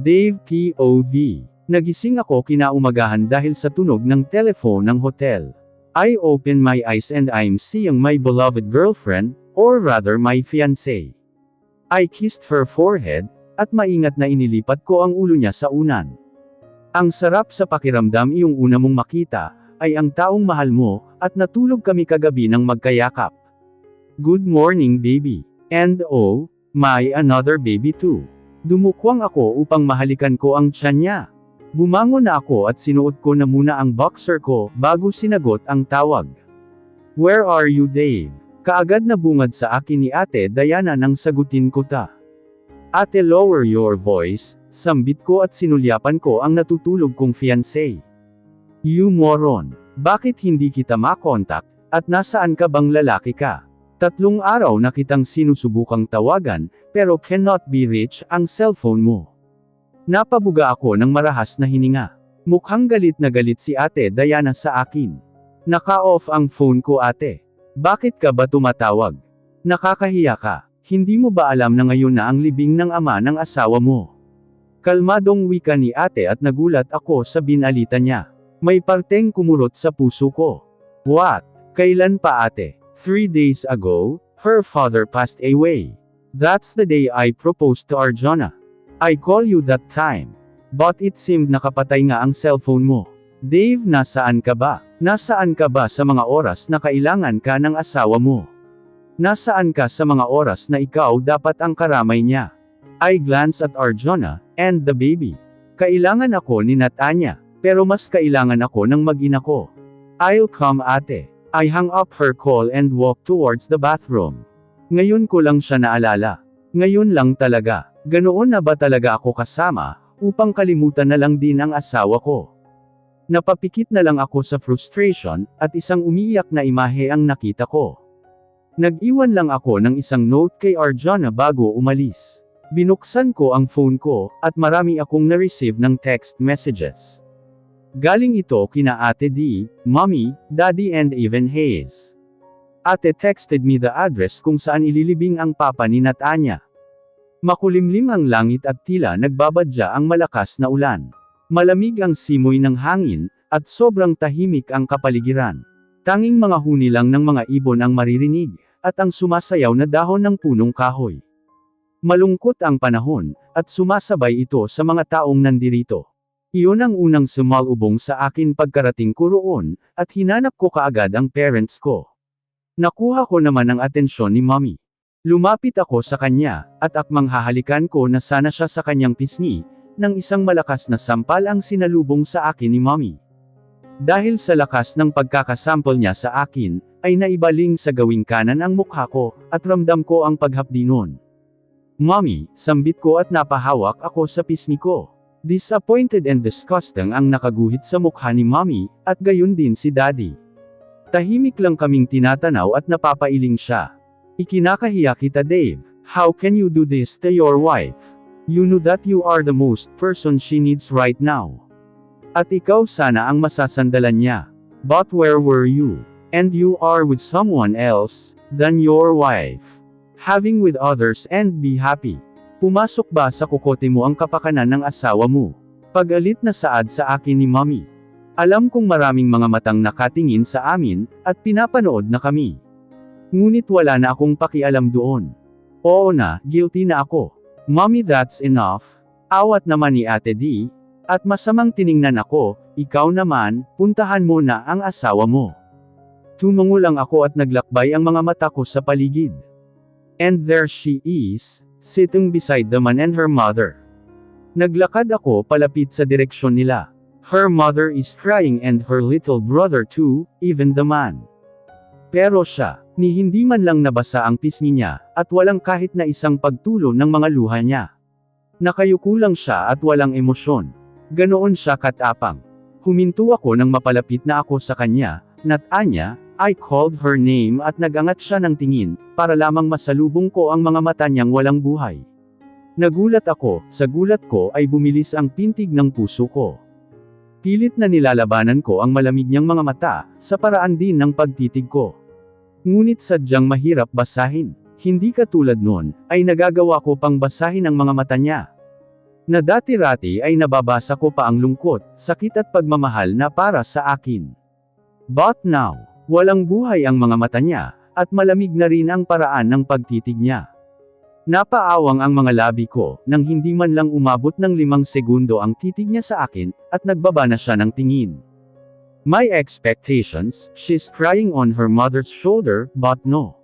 Dave POV. Nagising ako kinaumagahan dahil sa tunog ng telephone ng hotel. I open my eyes and I'm seeing my beloved girlfriend, or rather my fiancé. I kissed her forehead, at maingat na inilipat ko ang ulo niya sa unan. Ang sarap sa pakiramdam iyong una mong makita, ay ang taong mahal mo, at natulog kami kagabi ng magkayakap. Good morning baby. And oh, my another baby too. Dumukwang ako upang mahalikan ko ang tiyan niya. Bumangon na ako at sinuot ko na muna ang boxer ko, bago sinagot ang tawag. Where are you Dave? Kaagad na bungad sa akin ni Ate Diana nang sagutin ko ta. Ate lower your voice, sambit ko at sinulyapan ko ang natutulog kong fiancé. You moron, bakit hindi kita makontak, at nasaan ka bang lalaki ka? 3 araw na kitang sinusubukang tawagan, pero cannot be reached ang cellphone mo. Napabuga ako ng marahas na hininga. Mukhang galit na galit si Ate Diana sa akin. Naka-off ang phone ko ate. Bakit ka ba tumatawag? Nakakahiya ka. Hindi mo ba alam na ngayon na ang libing ng ama ng asawa mo? Kalmadong wika ni ate at nagulat ako sa binalita niya. May parteng kumurot sa puso ko. What? Kailan pa ate? 3 days ago, her father passed away. That's the day I proposed to Arjuna. I call you that time. But it seemed nakapatay nga ang cellphone mo. Dave, nasaan ka ba? Nasaan ka ba sa mga oras na kailangan ka ng asawa mo? Nasaan ka sa mga oras na ikaw dapat ang karamay niya? I glance at Arjuna, and the baby. Kailangan ako ni Natanya, pero mas kailangan ako ng mag-ina ko. I'll come ate. I hung up her call and walked towards the bathroom. Ngayon ko lang siya naalala. Ngayon lang talaga. Ganoon na ba talaga ako kasama, upang kalimutan na lang din ang asawa ko? Napapikit na lang ako sa frustration, at isang umiiyak na imahe ang nakita ko. Nag-iwan lang ako ng isang note kay Arjuna bago umalis. Binuksan ko ang phone ko, at marami akong na-receive ng text messages. Galing ito kina Ate D, Mommy, Daddy and even Hayes. Ate texted me the address kung saan ililibing ang papa ni Natanya. Makulimlim ang langit at tila nagbabadya ang malakas na ulan. Malamig ang simoy ng hangin, at sobrang tahimik ang kapaligiran. Tanging mga huni lang ng mga ibon ang maririnig, at ang sumasayaw na dahon ng punong kahoy. Malungkot ang panahon, at sumasabay ito sa mga taong nandirito. Iyon ang unang sumalubong sa akin pagkarating ko roon, at hinanap ko kaagad ang parents ko. Nakuha ko naman ang atensyon ni Mommy. Lumapit ako sa kanya, at akmang hahalikan ko na sana siya sa kanyang pisngi, nang isang malakas na sampal ang sinalubong sa akin ni Mommy. Dahil sa lakas ng pagkakasampol niya sa akin, ay naibaling sa gawing kanan ang mukha ko, at ramdam ko ang paghapdi noon. Mommy, sambit ko at napahawak ako sa pisngi ko. Disappointed and disgusting ang nakaguhit sa mukha ni Mommy, at gayon din si Daddy. Tahimik lang kaming tinatanaw at napapailing siya. Ikinakahiya kita Dave, how can you do this to your wife? You know that you are the most person she needs right now. At ikaw sana ang masasandalan niya. But where were you? And you are with someone else, than your wife. Having with others and be happy. Pumasok ba sa kukote mo ang kapakanan ng asawa mo? Pagalit na saad sa akin ni Mommy. Alam kong maraming mga matang nakatingin sa amin, at pinapanood na kami. Ngunit wala na akong pakialam doon. Oo na, guilty na ako. Mommy, that's enough. Awat naman ni Ate D. At masamang tiningnan ako, ikaw naman, puntahan mo na ang asawa mo. Tumango lang ako at naglakbay ang mga mata ko sa paligid. And there she is, sitting beside the man and her mother. Naglakad ako palapit sa direksyon nila. Her mother is crying and her little brother too, even the man. Pero siya, ni hindi man lang nabasa ang pisngi niya, at walang kahit na isang pagtulo ng mga luha niya. Nakayuko lang siya at walang emosyon. Ganoon siya katapang. Huminto ako nang mapalapit na ako sa kanya, Natanya, I called her name at nagangat siya ng tingin, para lamang masalubong ko ang mga mata niyang walang buhay. Nagulat ako, sa gulat ko ay bumilis ang pintig ng puso ko. Pilit na nilalabanan ko ang malamig niyang mga mata, sa paraan din ng pagtitig ko. Ngunit sadyang mahirap basahin. Hindi katulad noon, ay nagagawa ko pang basahin ang mga mata niya. Na dati-rati ay nababasa ko pa ang lungkot, sakit at pagmamahal na para sa akin. But now, walang buhay ang mga mata niya, at malamig na rin ang paraan ng pagtitig niya. Napaawang ang mga labi ko, nang hindi man lang umabot ng 5 segundo ang titig niya sa akin, at nagbaba na siya ng tingin. My expectations, she's crying on her mother's shoulder, but no.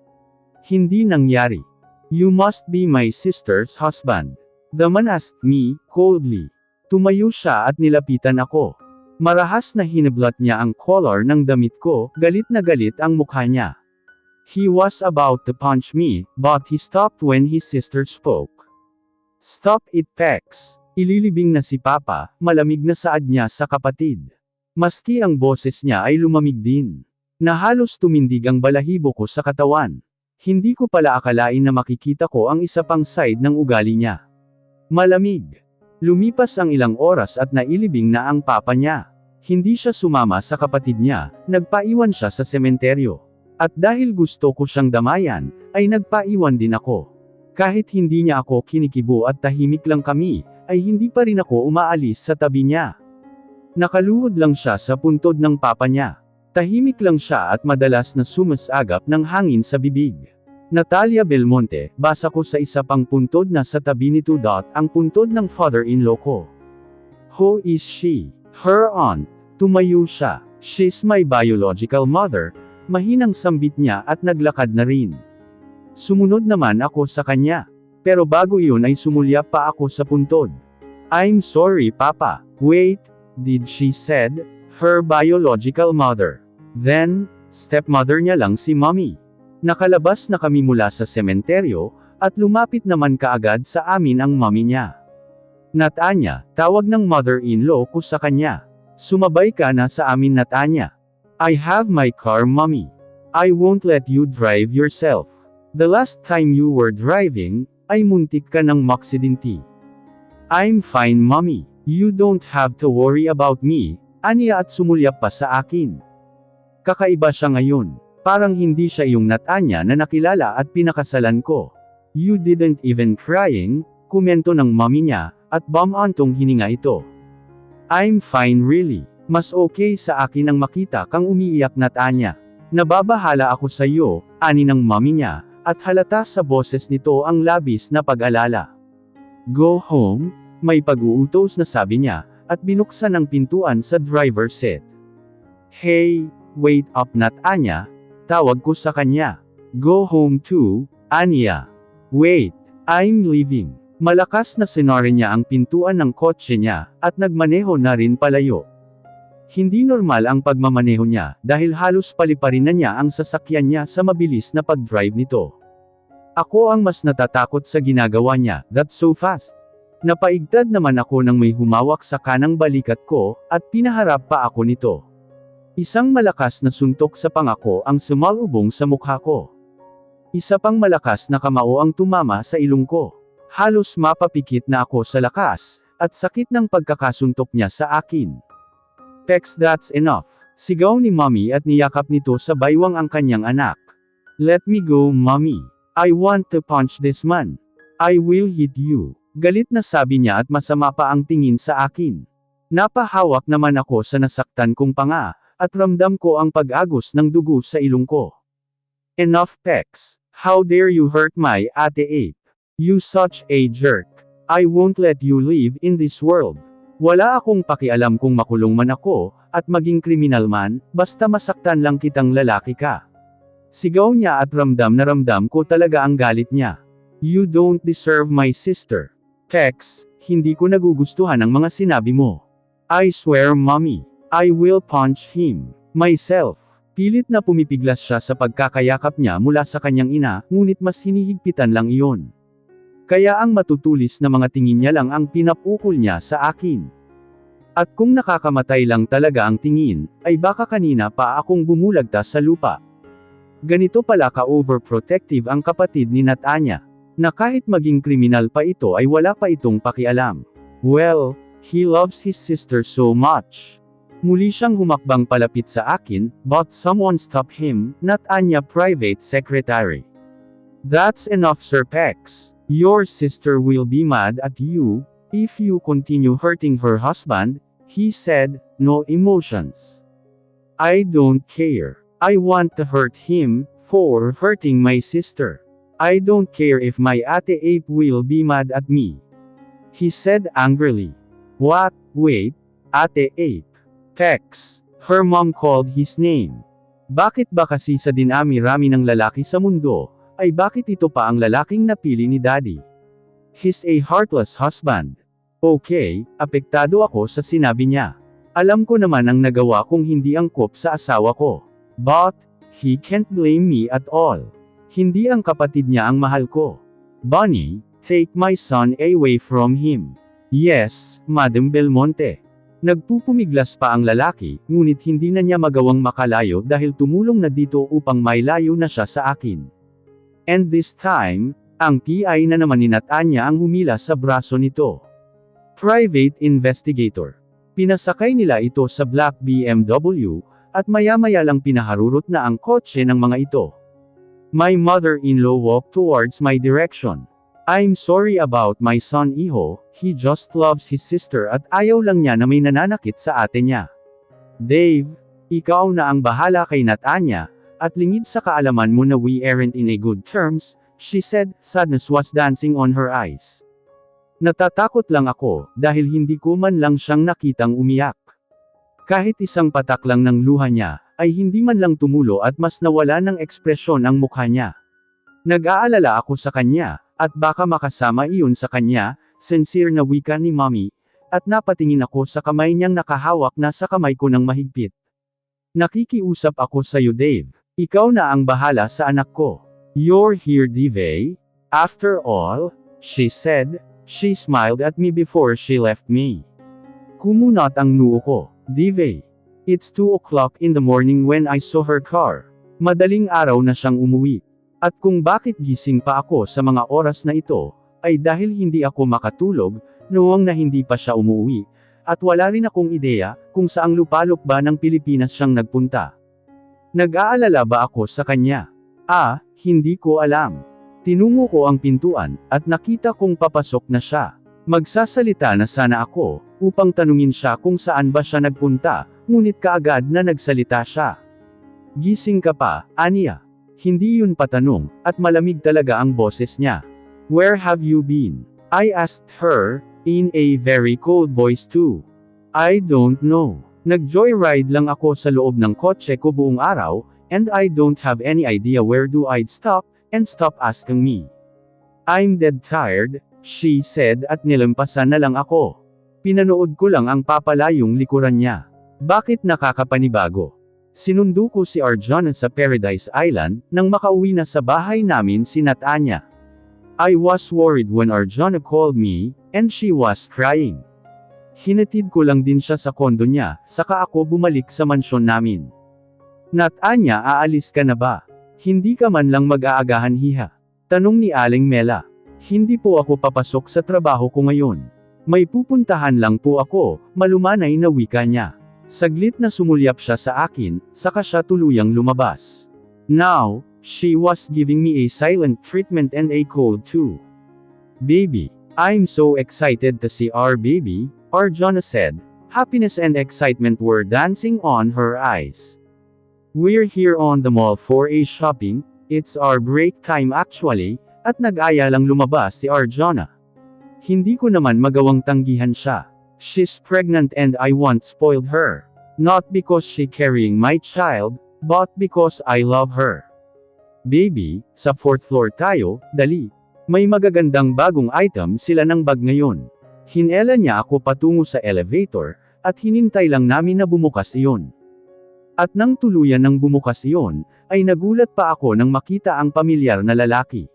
Hindi nangyari. You must be my sister's husband. The man asked me, coldly. Tumayo siya at nilapitan ako. Marahas na hiniblat niya ang collar ng damit ko, galit na galit ang mukha niya. He was about to punch me, but he stopped when his sister spoke. Stop it, Pex. Ililibing na si Papa, malamig na saad niya sa kapatid. Maski ang boses niya ay lumamig din. Na halos tumindig ang balahibo ko sa katawan. Hindi ko pala akalain na makikita ko ang isa pang side ng ugali niya. Malamig. Lumipas ang ilang oras at nailibing na ang papa niya. Hindi siya sumama sa kapatid niya, nagpaiwan siya sa sementeryo. At dahil gusto ko siyang damayan, ay nagpaiwan din ako. Kahit hindi niya ako kinikibo at tahimik lang kami, ay hindi pa rin ako umaalis sa tabi niya. Nakaluhod lang siya sa puntod ng papa niya. Tahimik lang siya at madalas na sumasagap ng hangin sa bibig. Natalia Belmonte, basa ko sa isa pang puntod na sa tabi nito. Ang puntod ng father-in-law ko. Who is she? Her aunt. Tumayo siya. She's my biological mother. Mahinang sambit niya at naglakad na rin. Sumunod naman ako sa kanya. Pero bago iyon ay sumulyap pa ako sa puntod. I'm sorry, Papa. Wait, did she said? Her biological mother. Then, stepmother niya lang si Mommy. Nakalabas na kami mula sa sementeryo, at lumapit naman kaagad sa amin ang mommy niya. Natanya, tawag ng mother-in-law ko sa kanya. Sumabay ka na sa amin, Natanya. I have my car, Mommy. I won't let you drive yourself. The last time you were driving, ay muntik ka ng maksidente. I'm fine, Mommy. You don't have to worry about me, aniya at sumulyap pa sa akin. Kakaiba siya ngayon. Parang hindi siya yung Natanya na nakilala at pinakasalan ko. You didn't even crying, komento ng mommy niya, at bumantong hininga ito. I'm fine really. Mas okay sa akin ang makita kang umiiyak, Natanya. Nababahala ako sa iyo, ani ng mommy niya, at halata sa boses nito ang labis na pag-alala. Go home, may pag-uutos na sabi niya, at binuksan ang pintuan sa driver's seat. Hey, wait up, Natanya. Tawag ko sa kanya. Go home too, Anya. Wait, I'm leaving. Malakas na sinuri niya ang pintuan ng kotse niya, at nagmaneho na rin palayo. Hindi normal ang pagmamaneho niya, dahil halos paliparin na niya ang sasakyan niya sa mabilis na pag-drive nito. Ako ang mas natatakot sa ginagawa niya, that's so fast. Napaigtad naman ako nang may humawak sa kanang balikat ko, at pinaharap pa ako nito. Isang malakas na suntok sa pangako ang sumalubong sa mukha ko. Isa pang malakas na kamao ang tumama sa ilong ko. Halos mapapikit na ako sa lakas, at sakit ng pagkakasuntok niya sa akin. Pex, that's enough. Sigaw ni Mommy at niyakap nito sa baywang ang kanyang anak. Let me go, Mommy. I want to punch this man. I will hit you. Galit na sabi niya at masama pa ang tingin sa akin. Napahawak naman ako sa nasaktan kong panga, at ramdam ko ang pag-agos ng dugo sa ilong ko. Enough, Pex. How dare you hurt my ate ape? You such a jerk. I won't let you live in this world. Wala akong pakialam kung makulong man ako, at maging kriminal man, basta masaktan lang kitang lalaki ka. Sigaw niya at ramdam na ramdam ko talaga ang galit niya. You don't deserve my sister. Pex, hindi ko nagugustuhan ang mga sinabi mo. I swear, Mommy. I will punch him. Myself. Pilit na pumipiglas siya sa pagkakayakap niya mula sa kanyang ina, ngunit mas hinihigpitan lang iyon. Kaya ang matutulis na mga tingin niya lang ang pinapukol niya sa akin. At kung nakakamatay lang talaga ang tingin, ay baka kanina pa akong bumulagta sa lupa. Ganito pala ka-overprotective ang kapatid ni Natanya, na kahit maging kriminal pa ito ay wala pa itong pakialam. Well, he loves his sister so much. Muli siyang humakbang palapit sa akin, but someone stopped him, Natanya private secretary. That's enough, Sir Pex. Your sister will be mad at you. If you continue hurting her husband, he said, no emotions. I don't care. I want to hurt him, for hurting my sister. I don't care if my Ate Ape will be mad at me. He said angrily. What? Wait, Ate Ape. Pex. Her mom called his name. Bakit ba kasi sa dinami-rami ng lalaki sa mundo, ay bakit ito pa ang lalaking napili ni Daddy? He's a heartless husband. Okay, apektado ako sa sinabi niya. Alam ko naman ang nagawa kong hindi angkop sa asawa ko. But, he can't blame me at all. Hindi ang kapatid niya ang mahal ko. Bonnie, take my son away from him. Yes, Madam Belmonte. Nagpupumiglas pa ang lalaki, ngunit hindi na niya magawang makalayo dahil tumulong na dito upang mailayo na siya sa akin. And this time, ang PI na naman ni Natanya ang humila sa braso nito. Private investigator. Pinasakay nila ito sa black BMW, at maya-maya lang pinaharurot na ang kotse ng mga ito. My mother-in-law walked towards my direction. I'm sorry about my son Iho, he just loves his sister at ayaw lang niya na may nananakit sa ate niya. Dave, ikaw na ang bahala kay Natanya, at lingid sa kaalaman mo na we aren't in a good terms, she said, sadness was dancing on her eyes. Natatakot lang ako, dahil hindi ko man lang siyang nakitang umiyak. Kahit isang patak lang ng luha niya, ay hindi man lang tumulo at mas nawala ng ekspresyon ang mukha niya. Nag-aalala ako sa kanya, at baka makasama iyon sa kanya, sincere na wika ni Mommy, at napatingin ako sa kamay niyang nakahawak na sa kamay ko ng mahigpit. Nakikiusap ako sa iyo Dave, ikaw na ang bahala sa anak ko. You're here Dave? After all, she said, she smiled at me before she left me. Kumunat ang noo ko, Dave. It's 2 o'clock in the morning when I saw her car. Madaling araw na siyang umuwi. At kung bakit gising pa ako sa mga oras na ito, ay dahil hindi ako makatulog, noong na hindi pa siya umuwi, at wala rin akong ideya, kung saang lupalop ba ng Pilipinas siyang nagpunta. Nag-aalala ba ako sa kanya? Hindi ko alam. Tinungo ko ang pintuan, at nakita kong papasok na siya. Magsasalita na sana ako, upang tanungin siya kung saan ba siya nagpunta, ngunit kaagad na nagsalita siya. Gising ka pa, Anya? Hindi yun patanong, at malamig talaga ang boses niya. Where have you been? I asked her, in a very cold voice too. I don't know. Nag-joyride lang ako sa loob ng kotse ko buong araw, and I don't have any idea where do I'd stop, and stop asking me. I'm dead tired, she said at nilampasan na lang ako. Pinanood ko lang ang papalayong likuran niya. Bakit nakakapanibago? Sinundo ko si Arjuna sa Paradise Island, nang makauwi na sa bahay namin si Natanya. I was worried when Arjuna called me, and she was crying. Hinatid ko lang din siya sa kondo niya, saka ako bumalik sa mansyon namin. Natanya, aalis ka na ba? Hindi ka man lang mag-aagahan hiha? Tanong ni Aling Mela. Hindi po ako papasok sa trabaho ko ngayon. May pupuntahan lang po ako, malumanay na wika niya. Saglit na sumulyap siya sa akin, saka siya tuluyang lumabas. Now, she was giving me a silent treatment and a cold too. Baby, I'm so excited to see our baby, Arjuna said. Happiness and excitement were dancing on her eyes. We're here on the mall for a shopping, it's our break time actually, at nag-aya lang lumabas si Arjuna. Hindi ko naman magawang tanggihan siya. She's pregnant and I won't spoil her. Not because she carrying my child, but because I love her. Baby, sa 4th floor tayo, dali. May magagandang bagong item sila ng bag ngayon. Hinela niya ako patungo sa elevator, at hinintay lang namin na bumukas iyon. At nang tuluyan ng bumukas iyon, ay nagulat pa ako nang makita ang pamilyar na lalaki.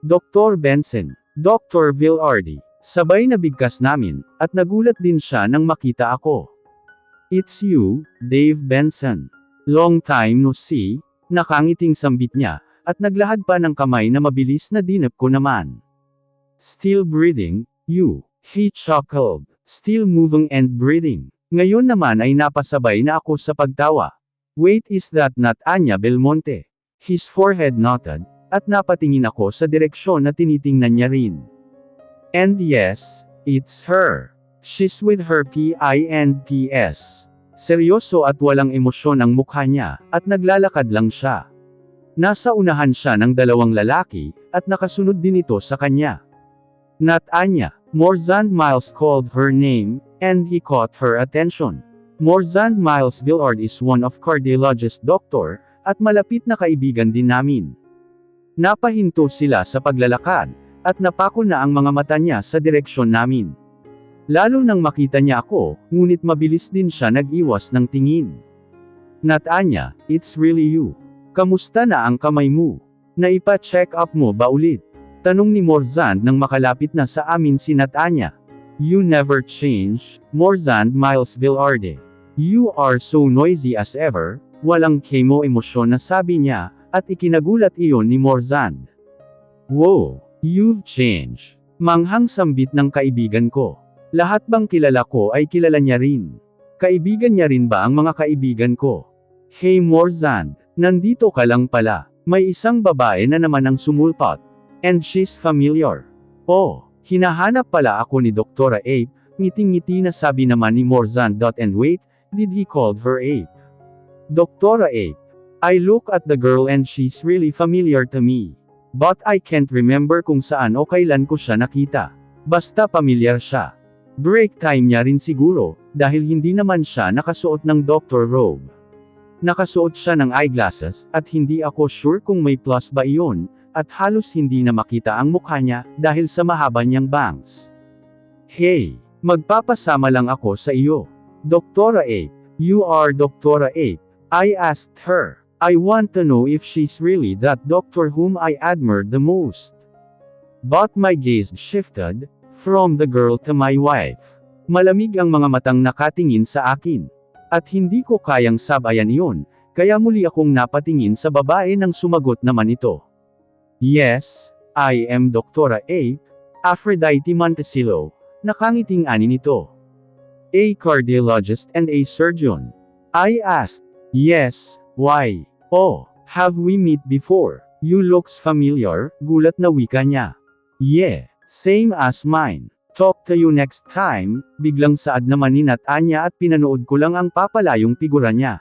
Dr. Benson, Dr. Villardi. Sabay na bigkas namin, at nagulat din siya nang makita ako. It's you, Dave Benson. Long time no see, nakangiting sambit niya, at naglahad pa ng kamay na mabilis na dinap ko naman. Still breathing, you, he chuckled. Still moving and breathing. Ngayon naman ay napasabay na ako sa pagtawa. Wait, is that not Anya Belmonte? His forehead knotted, at napatingin ako sa direksyon na tinitingnan niya rin. And yes, It's her. She's with her PINTS. Seryoso at walang emosyon ang mukha niya, at naglalakad lang siya. Nasa unahan siya ng dalawang lalaki, at nakasunod din ito sa kanya. Not Anya. Morzand Miles called her name, and he caught her attention. Morzand Miles Villard is one of cardiologist doctor, at malapit na kaibigan din namin. Napahinto sila sa paglalakad, at napako na ang mga mata niya sa direksyon namin. Lalo nang makita niya ako, ngunit mabilis din siya nag-iwas ng tingin. Not Anya, it's really you. Kamusta na ang kamay mo? Naipa-check up mo ba ulit? Tanong ni Morzand nang makalapit na sa amin si Not Anya. You never change, Morzand Miles Villarde. You are so noisy as ever, walang kemo-emosyon na sabi niya, at ikinagulat iyon ni Morzand. Wow, you've changed. Manghang sambit ng kaibigan ko. Lahat bang kilala ko ay kilala niya rin. Kaibigan niya rin ba ang mga kaibigan ko? Hey Morzand, nandito ka lang pala. May isang babae na naman ang sumulpot. And she's familiar. Oh, hinahanap pala ako ni Dr. Ape, ngiting-ngiti na sabi naman ni Morzand. And wait, did he call her Ape? Dr. Ape. I look at the girl and she's really familiar to me. But I can't remember kung saan o kailan ko siya nakita. Basta pamilyar siya. Break time niya rin siguro, dahil hindi naman siya nakasuot ng doctor robe. Nakasuot siya ng eyeglasses, at hindi ako sure kung may plus ba iyon, at halos hindi na makita ang mukha niya, dahil sa mahaba niyang bangs. Hey, magpapasama lang ako sa iyo. Dr. Ape, you are Dr. Ape. I asked her. I want to know if she's really that doctor whom I admired the most. But my gaze shifted, from the girl to my wife. Malamig ang mga matang nakatingin sa akin. At hindi ko kayang sabayan iyon, kaya muli akong napatingin sa babae nang sumagot naman ito. Yes, I am Dr. Ape, Aphrodite Montesilo, nakangiting ani nito. A cardiologist and a surgeon. I asked, yes, why? Oh, have we met before? You looks familiar, gulat na wika niya. Yeah. Same as mine. Talk to you next time, biglang saad naman ni Not Anya at pinanood ko lang ang papalayong figura niya.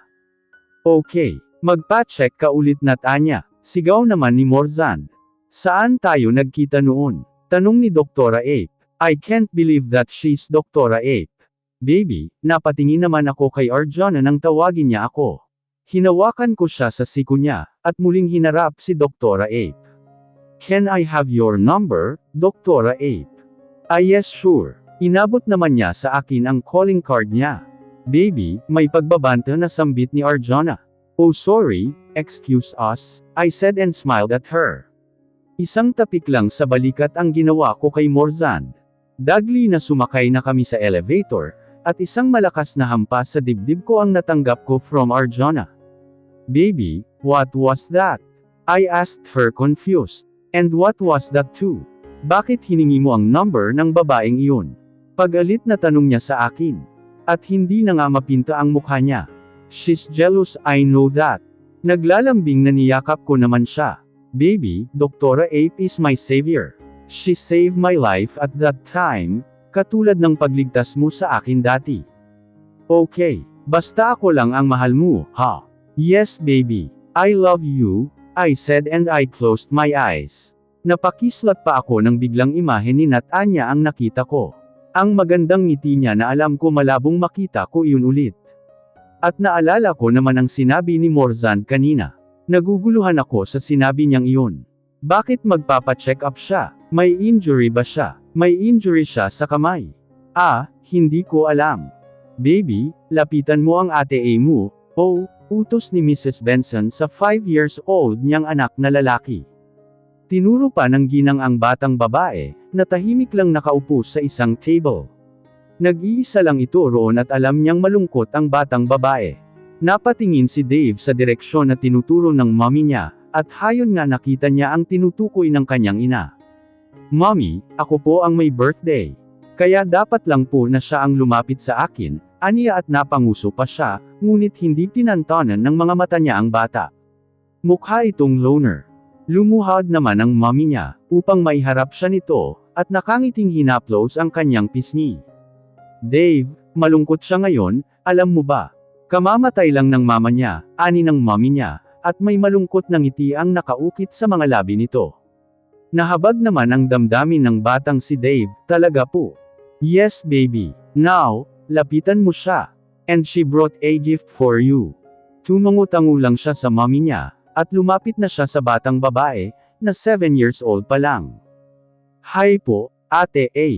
Okay, magpa-check ka ulit Not Anya, sigaw naman ni Morzand. Saan tayo nagkita noon? Tanong ni Dr. Ape. I can't believe that she's Dr. Ape. Baby, napatingin naman ako kay Arjuna nang tawagin niya ako. Hinawakan ko siya sa siko niya, at muling hinarap si Dr. Ape. Can I have your number, Dr. Ape? Yes sure. Inabot naman niya sa akin ang calling card niya. Baby, may pagbabanta na sambit ni Arjuna. Oh sorry, excuse us, I said and smiled at her. Isang tapik lang sa balikat ang ginawa ko kay Morzand. Dagli na sumakay na kami sa elevator, at isang malakas na hampas sa dibdib ko ang natanggap ko from Arjuna. Baby, what was that? I asked her confused. And what was that too? Bakit hiningi mo ang number ng babaeng iyon? Pagalit na tanong niya sa akin. At hindi na nga mapinta ang mukha niya. She's jealous, I know that. Naglalambing na niyakap ko naman siya. Baby, Dr. Ape is my savior. She saved my life at that time, katulad ng pagligtas mo sa akin dati. Okay, basta ako lang ang mahal mo, ha? Yes baby, I love you, I said and I closed my eyes. Napakislat pa ako nang biglang imahe ni Not Anya ang nakita ko. Ang magandang ngiti niya na alam ko malabong makita ko iyon ulit. At naalala ko naman ang sinabi ni Morzand kanina. Naguguluhan ako sa sinabi niyang iyon. Bakit magpapa-check up siya? May injury ba siya? May injury siya sa kamay? Hindi ko alam. Baby, lapitan mo ang ate A mo. Oh, utos ni Mrs. Benson sa 5 years old niyang anak na lalaki. Tinuro pa ng ginang ang batang babae, na tahimik lang nakaupo sa isang table. Nag-iisa lang ito roon at alam niyang malungkot ang batang babae. Napatingin si Dave sa direksyon na tinuturo ng mommy niya, at hayon nga nakita niya ang tinutukoy ng kanyang ina. Mommy, ako po ang may birthday. Kaya dapat lang po na siya ang lumapit sa akin, aniya at napanguso pa siya, ngunit hindi pinantanan ng mga mata niya ang bata. Mukha itong loner. Lumuhad naman ang mommy niya, upang maiharap siya nito, at nakangiting hinaplos ang kanyang pisngi. Dave, malungkot siya ngayon, alam mo ba? Kamamatay lang ng mama niya, ani ng mommy niya, at may malungkot na ngiti ang nakaukit sa mga labi nito. Nahabag naman ang damdamin ng batang si Dave, talaga po. Yes baby, now, lapitan mo siya. And she brought a gift for you. Tumango-tango lang siya sa mommy niya, at lumapit na siya sa batang babae, na 7 years old pa lang. Hi po, ate A.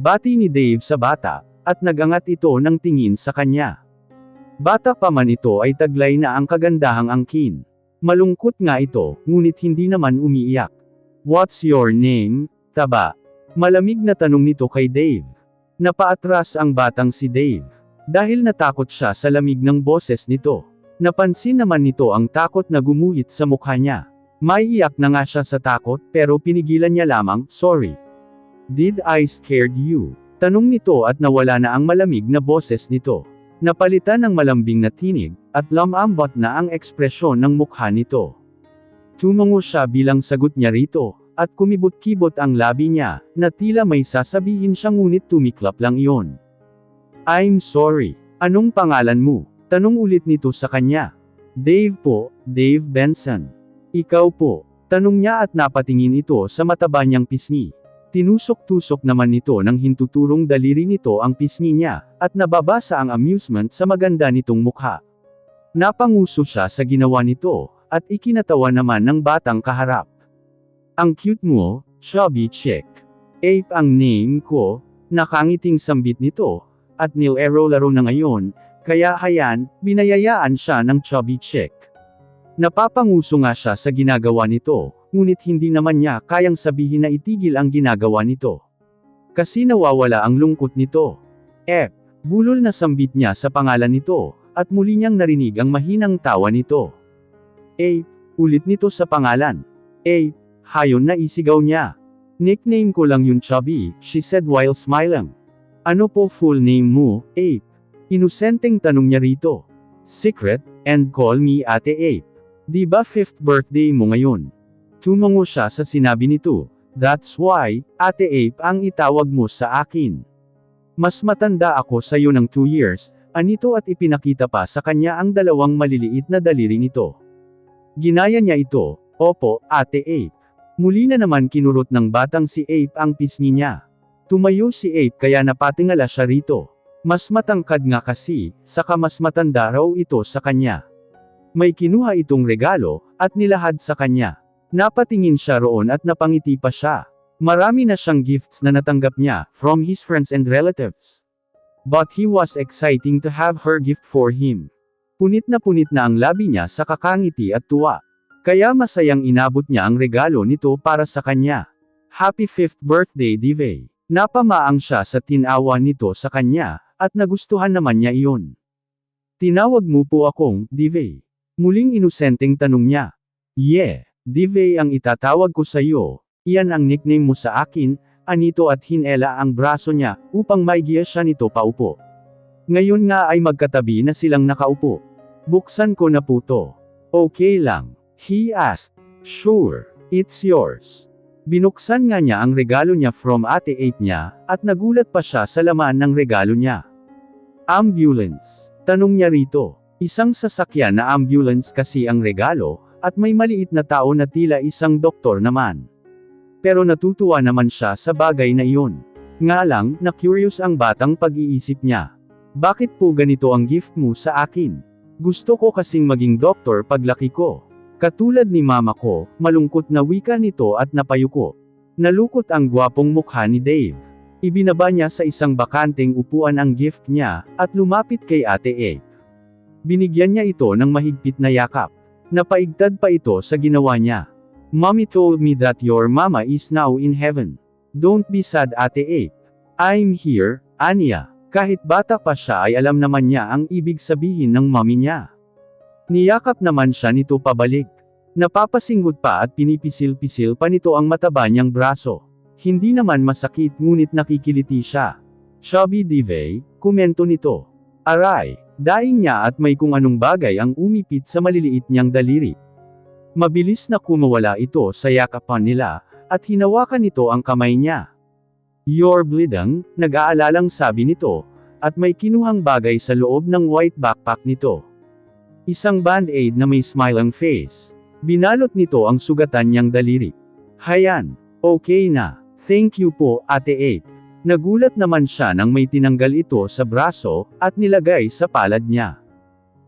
Bati ni Dave sa bata, at nagangat ito ng tingin sa kanya. Bata pa man ito ay taglay na ang kagandahang angkin. Malungkot nga ito, ngunit hindi naman umiiyak. What's your name, taba? Malamig na tanong nito kay Dave. Napaatras ang batang si Dave. Dahil natakot siya sa lamig ng boses nito. Napansin naman nito ang takot na gumuhit sa mukha niya. Maiiyak na nga siya sa takot pero pinigilan niya lamang, sorry. Did I scared you? Tanong nito at nawala na ang malamig na boses nito. Napalitan ng malambing na tinig, at lumambot na ang ekspresyon ng mukha nito. Tumango siya bilang sagot niya rito, at kumibot-kibot ang labi niya, na tila may sasabihin siya ngunit tumiklap lang iyon. I'm sorry. Anong pangalan mo? Tanong ulit nito sa kanya. Dave po, Dave Benson. Ikaw po. Tanong niya at napatingin ito sa mataba niyang pisngi. Tinusok-tusok naman nito ng hintuturong daliri nito ang pisngi niya, at nababasa ang amusement sa maganda nitong mukha. Napanguso siya sa ginawa nito, at ikinatawa naman ng batang kaharap. Ang cute mo, chubby chick. Ape ang name ko, nakangiting sambit nito, at nilero-laro na ngayon, kaya hayan, binayayaan siya ng chubby chick. Napapanguso nga siya sa ginagawa nito, ngunit hindi naman niya kayang sabihin na itigil ang ginagawa nito. Kasi nawawala ang lungkot nito. Bulol na sambit niya sa pangalan nito, at muli niyang narinig ang mahinang tawa nito. Ulit nito sa pangalan. Hayon na isigaw niya. Nickname ko lang yun chubby, she said while smiling. Ano po full name mo, Ape? Inosenteng tanong niya rito. Secret, and call me Ate Ape. Di ba 5th birthday mo ngayon? Tumango siya sa sinabi nito. That's why, Ate Ape ang itawag mo sa akin. Mas matanda ako sa iyo ng 2 years, anito at ipinakita pa sa kanya ang dalawang maliliit na daliri nito. Ginaya niya ito, opo, Ate Ape. Muli na naman kinurot ng batang si Ape ang pisngi niya. Tumayo si Ape kaya napatingala siya rito. Mas matangkad nga kasi, saka mas matanda raw ito sa kanya. May kinuha itong regalo, at nilahad sa kanya. Napatingin siya roon at napangiti pa siya. Marami na siyang gifts na natanggap niya, from his friends and relatives. But he was exciting to have her gift for him. Punit na ang labi niya sa kakangiti at tuwa. Kaya masayang inabot niya ang regalo nito para sa kanya. Happy 5th birthday Dave. Napamaang siya sa tinawa nito sa kanya, at nagustuhan naman niya iyon. Tinawag mo po akong, Dave. Muling inosenteng tanong niya. Yeah, Dave ang itatawag ko sa iyo, iyan ang nickname mo sa akin, anito at hinela ang braso niya, upang maigiya siya nito paupo. Ngayon nga ay magkatabi na silang nakaupo. Buksan ko na po to. Okay lang, he asked. Sure, it's yours. Binuksan nga niya ang regalo niya from Ate Ape niya, at nagulat pa siya sa laman ng regalo niya. Ambulance. Tanong niya rito. Isang sasakyan na ambulance kasi ang regalo, at may maliit na tao na tila isang doktor naman. Pero natutuwa naman siya sa bagay na iyon. Nga lang, na-curious ang batang pag-iisip niya. Bakit po ganito ang gift mo sa akin? Gusto ko kasing maging doktor paglaki ko. Katulad ni mama ko, malungkot na wika nito at napayuko. Nalukot ang gwapong mukha ni Dave. Ibinaba niya sa isang bakanteng upuan ang gift niya, at lumapit kay Ate Ape. Binigyan niya ito ng mahigpit na yakap. Napaigtad pa ito sa ginawa niya. Mommy told me that your mama is now in heaven. Don't be sad Ate Ape. I'm here, Anya. Kahit bata pa siya ay alam naman niya ang ibig sabihin ng mommy niya. Niyakap naman siya nito pabalik. Napapasinghot pa at pinipisil-pisil pa nito ang mataba niyang braso. Hindi naman masakit ngunit nakikiliti siya. Chubby Dave, komento nito. Aray, daing niya at may kung anong bagay ang umipit sa maliliit niyang daliri. Mabilis na kumawala ito sa yakapan nila, at hinawakan nito ang kamay niya. You're bleeding, nag-aalalang sabi nito, at may kinuhang bagay sa loob ng white backpack nito. Isang band-aid na may smiling face. Binalot nito ang sugatan niyang daliri. Hayan, okay na. Thank you po, Ate Ape. Nagulat naman siya nang may tinanggal ito sa braso, at nilagay sa palad niya.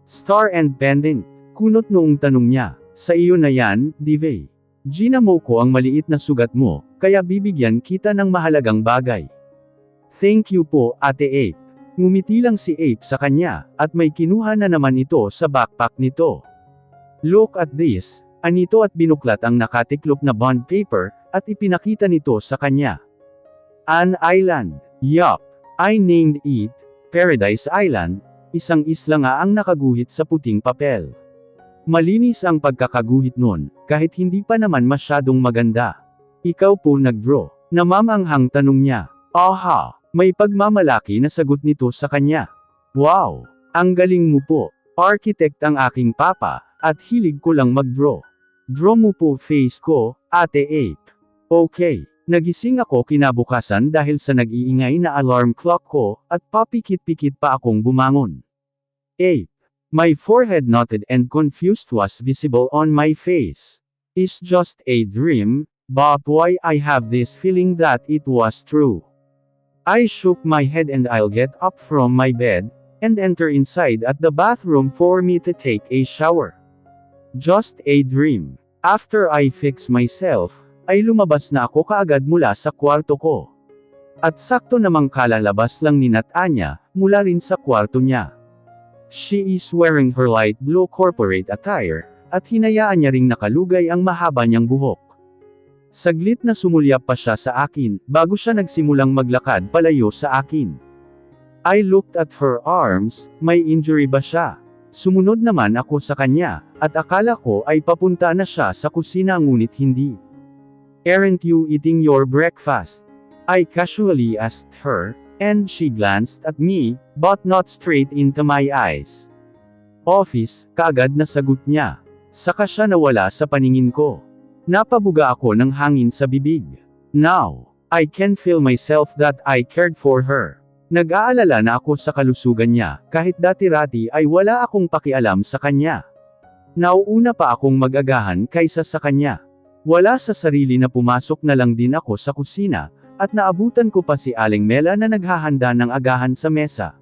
Star and pendant. Kunot noong tanong niya. Sa iyo na yan, Divey. Ginamo ko ang maliit na sugat mo, kaya bibigyan kita ng mahalagang bagay. Thank you po, Ate Ape. Ngumiti lang si Ape sa kanya, at may kinuha na naman ito sa backpack nito. Look at this, anito at binuklat ang nakatiklop na bond paper, at ipinakita nito sa kanya. An island. Yup. I named it, Paradise Island, isang isla nga ang nakaguhit sa puting papel. Malinis ang pagkakaguhit nun, kahit hindi pa naman masyadong maganda. Ikaw po nag-draw. Namamanghang tanong niya. Aha! May pagmamalaki na sagot nito sa kanya. Wow! Ang galing mo po. Architect ang aking papa, at hilig ko lang mag-draw. Draw mo po face ko, Ate Ape. Okay. Nagising ako kinabukasan dahil sa nag-iingay na alarm clock ko, at papikit-pikit pa akong bumangon. Ape. My forehead knotted and confused was visible on my face. Is just a dream, but why I have this feeling that it was true. I shook my head and I'll get up from my bed, and enter inside at the bathroom for me to take a shower. Just a dream. After I fix myself, ay lumabas na ako kaagad mula sa kwarto ko. At sakto namang kalalabas lang ni Natanya, mula rin sa kwarto niya. She is wearing her light blue corporate attire, at hinayaan niya ring nakalugay ang mahaba niyang buhok. Saglit na sumulyap pa siya sa akin, bago siya nagsimulang maglakad palayo sa akin. I looked at her arms, may injury ba siya? Sumunod naman ako sa kanya, at akala ko ay papunta na siya sa kusina ngunit hindi. Aren't you eating your breakfast? I casually asked her, and she glanced at me, but not straight into my eyes. Office, kaagad na sagot niya. Saka siya nawala sa paningin ko. Napabuga ako ng hangin sa bibig. Now, I can feel myself that I cared for her. Nag-aalala na ako sa kalusugan niya, kahit dati-rati ay wala akong pakialam sa kanya. Nauuna pa akong mag-agahan kaysa sa kanya. Wala sa sarili na pumasok na lang din ako sa kusina, at naabutan ko pa si Aling Mela na naghahanda ng agahan sa mesa.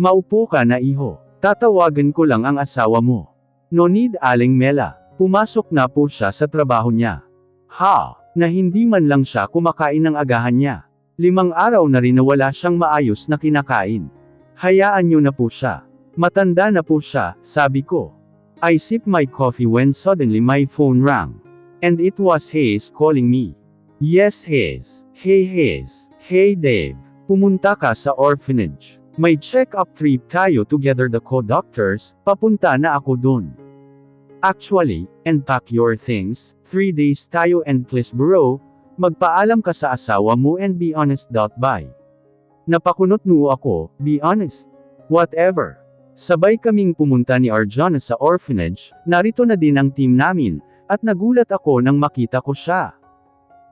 Maupo ka na iho. Tatawagan ko lang ang asawa mo. No need Aling Mela. Pumasok na po siya sa trabaho niya. Ha! Na hindi man lang siya kumakain ng agahan niya. 5 araw na rin na wala siyang maayos na kinakain. Hayaan niyo na po siya. Matanda na po siya, sabi ko. I sipped my coffee when suddenly my phone rang. And it was Hayes calling me. Yes Hayes. Hey Hayes. Hey Dave. Pumunta ka sa orphanage. May check-up trip tayo together the co-doctors, papunta na ako dun. Actually, and pack your things, 3 days tayo and please bro, magpaalam ka sa asawa mo and be honest. Bye. Napakunot noo ako, be honest. Whatever. Sabay kaming pumunta ni Arjana sa orphanage, narito na din ang team namin, at nagulat ako nang makita ko siya.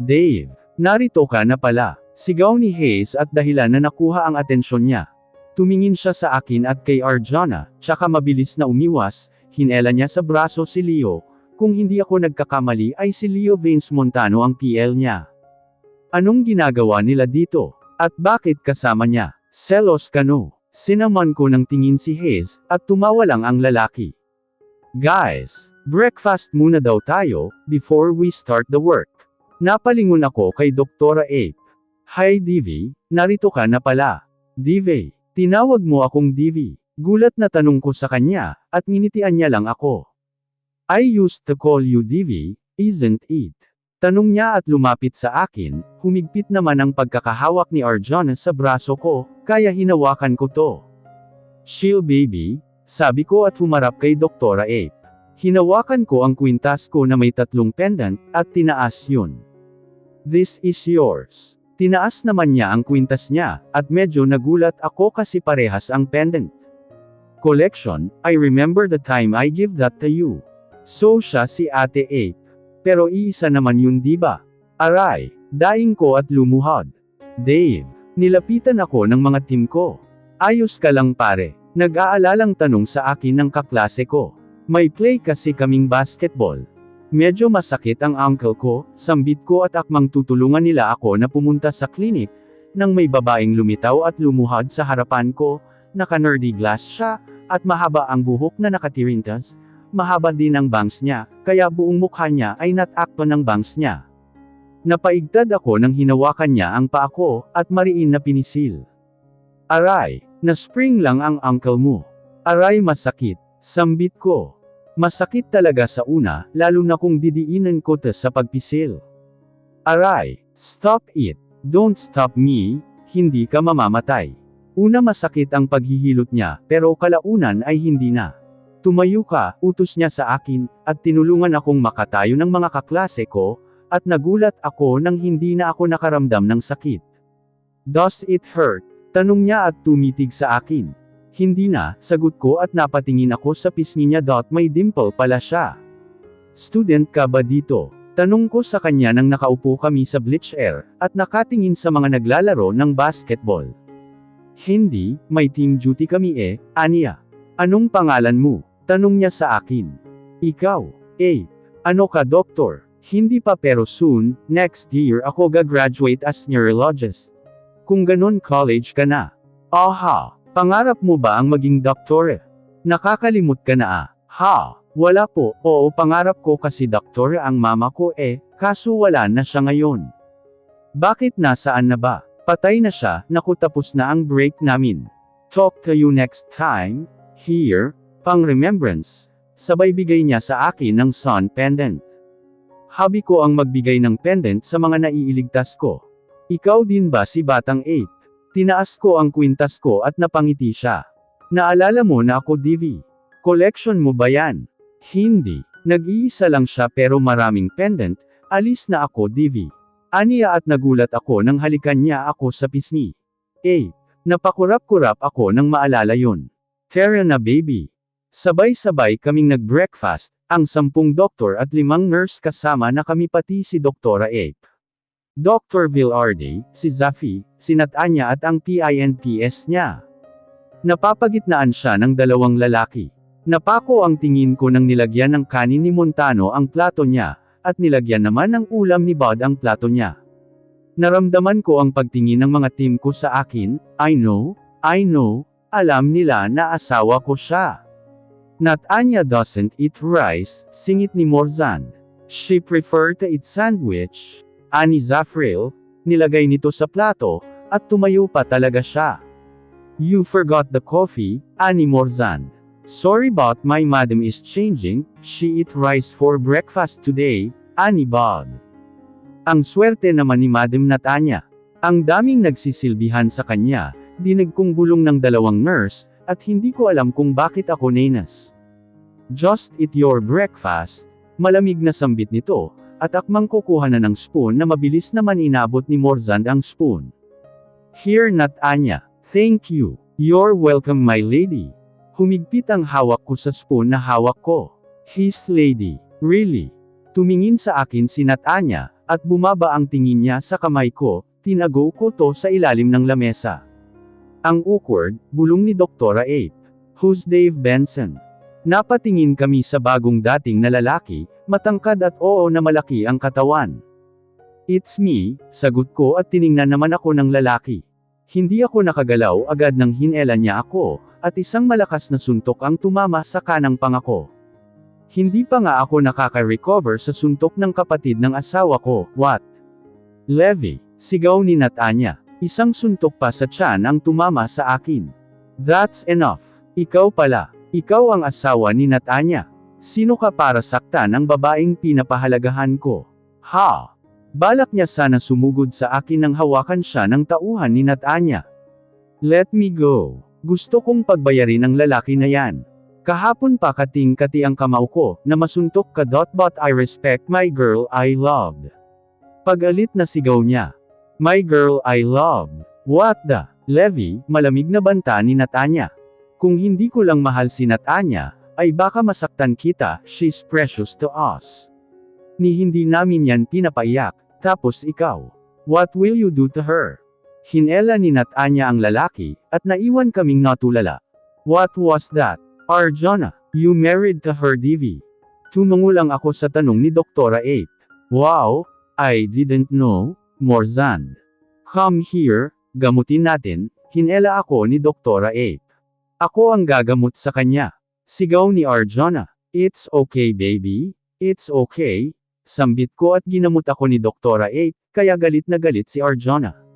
Dave, narito ka na pala, sigaw ni Hayes at dahilan na nakuha ang atensyon niya. Tumingin siya sa akin at kay Arjana, tsaka mabilis na umiwas. Hinela niya sa braso si Leo, kung hindi ako nagkakamali ay si Leo Vince Montano ang TL niya. Anong ginagawa nila dito? At bakit kasama niya? Selos ka no? Sinaman ko ng tingin si Hayes, at tumawa lang ang lalaki. Guys, breakfast muna daw tayo, before we start the work. Napalingon ako kay Doktora Ape. Hi Divy, narito ka na pala. Divy, tinawag mo akong Divy. Gulat na tanong ko sa kanya, at nginitian niya lang ako. I used to call you Divy, isn't it? Tanong niya at lumapit sa akin, humigpit naman ang pagkakahawak ni Arjana sa braso ko, kaya hinawakan ko to. Chill baby, sabi ko at humarap kay Doktora Ape. Hinawakan ko ang kwintas ko na may 3 pendant, at tinaas yun. This is yours. Tinaas naman niya ang kwintas niya, at medyo nagulat ako kasi parehas ang pendant. Collection, I remember the time I give that to you. So siya si Ate Ape. Pero iisa naman yun diba? Aray, daing ko at lumuhod. Dave. Nilapitan ako ng mga team ko. Ayos ka lang pare. Nag-aalalang tanong sa akin ng kaklase ko. May play kasi kaming basketball. Medyo masakit ang ankle ko, sambit ko at akmang tutulungan nila ako na pumunta sa klinik, nang may babaeng lumitaw at lumuhad sa harapan ko, naka-nerdy glass siya, at mahaba ang buhok na nakatirintas, mahaba din ang bangs niya, kaya buong mukha niya ay natakto ng bangs niya. Napaigtad ako nang hinawakan niya ang paa ko, at mariin na pinisil. Aray, na-spring lang ang ankle mo. Aray masakit, sambit ko. Masakit talaga sa una, lalo na kung didiinan ko sa pagpisil. Aray, stop it. Don't stop me, hindi ka mamamatay. Una masakit ang paghihilot niya, pero kalaunan ay hindi na. Tumayo ka, utos niya sa akin, at tinulungan akong makatayo ng mga kaklase ko, at nagulat ako nang hindi na ako nakaramdam ng sakit. Does it hurt? Tanong niya at tumitig sa akin. Hindi na, sagot ko at napatingin ako sa pisngi niya. May dimple pala siya. Student ka ba dito? Tanong ko sa kanya nang nakaupo kami sa bleach air, at nakatingin sa mga naglalaro ng basketball. Hindi, may team duty kami aniya. Anong pangalan mo? Tanong niya sa akin. Ikaw, ano ka doktor? Hindi pa pero soon, next year ako gagraduate as neurologist. Kung ganon college ka na. Aha, pangarap mo ba ang maging doktor? Nakakalimot ka na ha? Wala po, oo pangarap ko kasi doktor ang mama ko kaso wala na siya ngayon. Bakit nasaan na ba? Patay na siya, naku tapos na ang break namin. Talk to you next time, here, pang remembrance. Sabay bigay niya sa akin ng sun pendant. Hobby ko ang magbigay ng pendant sa mga naiiligtas ko. Ikaw din ba si Batang 8? Tinaas ko ang kwintas ko at napangiti siya. Naalala mo na ako DV? Collection mo ba yan? Hindi. Nag-iisa lang siya pero maraming pendant, alis na ako DV. Aniya at nagulat ako nang halikan niya ako sa pisngi. Napakurap-kurap ako nang maalala yon. Tara na baby. Sabay-sabay kaming nag-breakfast, ang 10 doktor at 5 nurse kasama na kami pati si Doktora Ape. Dr. Villarde, si Zafi, si Natanya at ang PINPS niya. Napapagitnaan siya ng 2 lalaki. Napako ang tingin ko nang nilagyan ng kanin ni Montano ang plato niya, at nilagyan naman ng ulam ni Bud ang plato niya. Naramdaman ko ang pagtingin ng mga team ko sa akin. I know, alam nila na asawa ko siya. Natanya doesn't eat rice, singit ni Morzan. She prefer to eat sandwich. Ani Zafril, nilagay nito sa plato, at tumayo pa talaga siya. You forgot the coffee, ani Morzan. Sorry but my madam is changing, she eat rice for breakfast today, ani Bud. Ang swerte naman ni Madam Natanya. Ang daming nagsisilbihan sa kanya, dinig kong bulong ng 2 nurse, at hindi ko alam kung bakit ako nenas. Just eat your breakfast, malamig na sambit nito, at akmang kukuha na ng spoon na mabilis naman inabot ni Morzan ang spoon. Here Natanya, thank you, you're welcome my lady. Humigpit ang hawak ko sa spoon na hawak ko. His lady, really? Tumingin sa akin si Natanya, at bumaba ang tingin niya sa kamay ko, tinago ko to sa ilalim ng lamesa. Ang awkward, bulong ni Doktora Ape. Who's Dave Benson? Napatingin kami sa bagong dating na lalaki, matangkad at oo na malaki ang katawan. It's me, sagot ko at tiningnan naman ako ng lalaki. Hindi ako nakagalaw agad nang hinela niya ako, at isang malakas na suntok ang tumama sa kanang pangako. Hindi pa nga ako nakaka-recover sa suntok ng kapatid ng asawa ko. What? Levi, sigaw ni Natanya. Isang suntok pa sa tiyan ang tumama sa akin. That's enough. Ikaw pala. Ikaw ang asawa ni Natanya. Sino ka para saktan ang babaeng pinapahalagahan ko? Ha? Balak niya sana sumugod sa akin nang hawakan siya ng tauhan ni Natanya. Let me go. Gusto kong pagbayarin ang lalaki na yan. Kahapon pa kating-kati ang kamao ko, na masuntok ka. But I respect my girl I loved. Pag-alit na sigaw niya. My girl I loved. What the? Levi, malamig na banta ni Natanya. Kung hindi ko lang mahal si Natanya, ay baka masaktan kita, she's precious to us. Ni hindi namin yan pinapaiyak, tapos ikaw. What will you do to her? Hinela ni Natanya ang lalaki, at naiwan kaming natulala. What was that? Arjuna, you married to her Divi. Tumangulang ako sa tanong ni Doktora Ape. Wow, I didn't know, Morzan. Come here, gamutin natin, hinela ako ni Doktora Ape. Ako ang gagamot sa kanya. Sigaw ni Arjuna. It's okay baby, it's okay. Sambit ko at ginamot ako ni Doktora Ape, kaya galit na galit si Arjuna.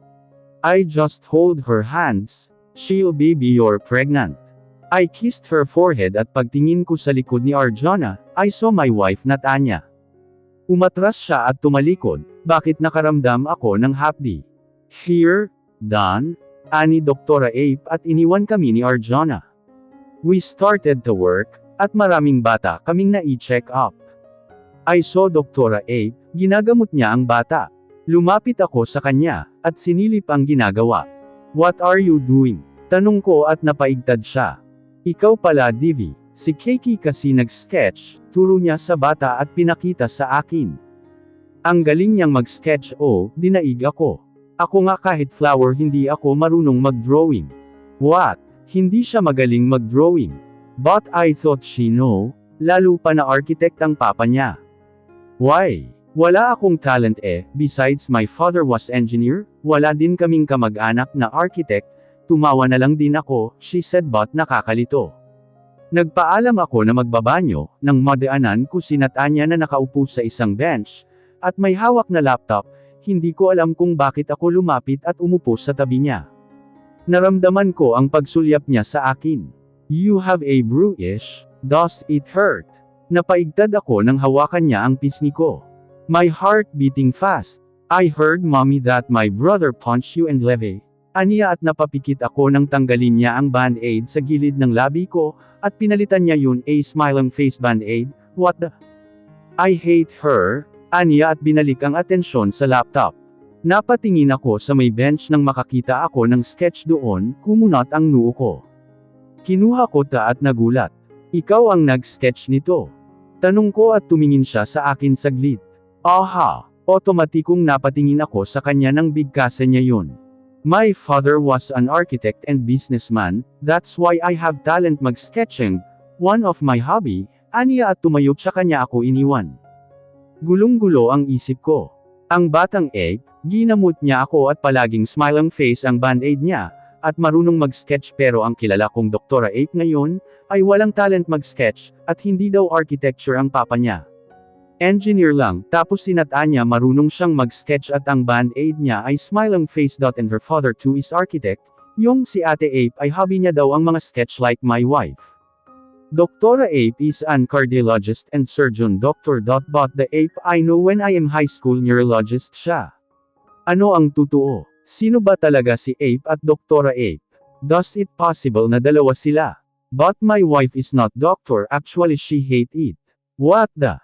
I just hold her hands. She'll baby you're pregnant. I kissed her forehead at pagtingin ko sa likod ni Arjuna, I saw my wife Natanya. Umatras siya at tumalikod, bakit nakaramdam ako ng hapdi? Here, done, ani Doktora Ape at iniwan kami ni Arjuna. We started to work, at maraming bata kaming na-i-check up. I saw Doktora Ape, ginagamot niya ang bata. Lumapit ako sa kanya, at sinilip ang ginagawa. What are you doing? Tanong ko at napaigtad siya. Ikaw pala Divi, si Keiki kasi nag-sketch, turo niya sa bata at pinakita sa akin. Ang galing niyang mag-sketch dinaig ako. Ako nga kahit flower hindi ako marunong mag-drawing. What? Hindi siya magaling mag-drawing. But I thought she know, lalo pa na architect ang papa niya. Why? Wala akong talent besides my father was engineer, wala din kaming kamag-anak na architect, tumawa na lang din ako, she said but nakakalito. Nagpaalam ako na magbabanyo, nang madaanan ko si Natanya na nakaupo sa isang bench, at may hawak na laptop, hindi ko alam kung bakit ako lumapit at umupo sa tabi niya. Naramdaman ko ang pagsulyap niya sa akin. You have a bruise, does it hurt? Napaigtad ako nang hawakan niya ang pisngi ko. My heart beating fast. I heard mommy that my brother punched you and leve. Aniya at napapikit ako nang tanggalin niya ang band-aid sa gilid ng labi ko, at pinalitan niya yun a smiling face band-aid. What the? I hate her. Aniya at binalik ang atensyon sa laptop. Napatingin ako sa may bench nang makakita ako ng sketch doon, kumunat ang noo ko. Kinuha ko at nagulat. Ikaw ang nag-sketch nito. Tanong ko at tumingin siya sa akin saglit. Aha! Otomatikong napatingin ako sa kanya nang bigkasan niya yun. My father was an architect and businessman, that's why I have talent mag-sketching, one of my hobby, aniya at tumayo sa kanya ako iniwan. Gulong-gulo ang isip ko. Ang batang Ape, ginamot niya ako at palaging smiling face ang band-aid niya, at marunong mag-sketch pero ang kilala kong Doktora Ape ngayon, ay walang talent mag-sketch, at hindi daw architecture ang papa niya. Engineer lang, tapos si Natanya marunong siyang mag-sketch at ang band-aid niya ay smiling face. And her father too is architect, yung si Ate Ape ay hobby niya daw ang mga sketch like my wife. Doktora Ape is an cardiologist and surgeon doctor. But the Ape I know when I am high school neurologist siya. Ano ang totoo? Sino ba talaga si Ape at Doktora Ape? Does it possible na dalawa sila? But my wife is not doctor, actually she hate it. What the?